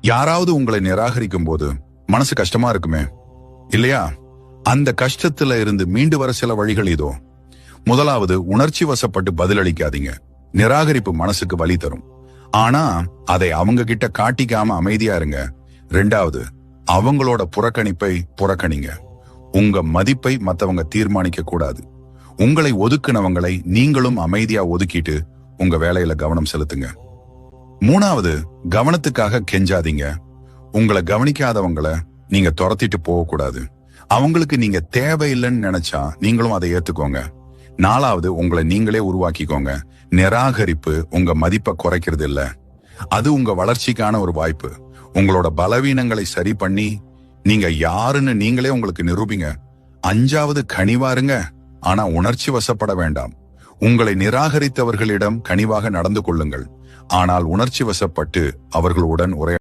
யாராவது உங்களை நிராகரிக்கும் போது மனசு கஷ்டமா இருக்குமே இல்லையா? அந்த கஷ்டத்துல இருந்து மீண்டு வர சில வழிகள் இதோ. முதலாவது, உணர்ச்சி வசப்பட்டு பதிலளிக்காதீங்க. நிராகரிப்பு மனசுக்கு வலி தரும். ஆனா அதை அவங்க கிட்ட காட்டிக்காம அமைதியா இருங்க. ரெண்டாவது, அவங்களோட புறக்கணிப்பை புறக்கணிங்க. உங்க மதிப்பை மத்தவங்க தீர்மானிக்க கூடாது. உங்களை ஒதுக்குனவங்களை நீங்களும் அமைதியா ஒதுக்கிட்டு உங்க வேலையில கவனம் செலுத்துங்க. மூணாவது, கவனத்துக்காக கெஞ்சாதீங்க. உங்களை கவனிக்காதவங்களை நீங்க துரத்திட்டு போக கூடாது. அவங்களுக்கு நீங்க தேவையில்லைன்னு நினைச்சா நீங்களும் அதை ஏத்துக்கோங்க. நாலாவது, உங்களை நீங்களே உருவாக்கிக்கோங்க. நிராகரிப்பு உங்க மதிப்பை குறைக்கிறது இல்ல, அது உங்க வளர்ச்சிக்கான ஒரு வாய்ப்பு. உங்களோட பலவீனங்களை சரி பண்ணி நீங்க யாருன்னு நீங்களே உங்களுக்கு நிரூபிங்க. அஞ்சாவது, கனிவாருங்க. ஆனா உணர்ச்சி வசப்பட வேண்டாம். உங்களை நிராகரித்தவர்களிடம் கனிவாக நடந்து கொள்ளுங்கள். ஆனால் உணர்ச்சி வசப்பட்டு அவர்களுடன் உரையாட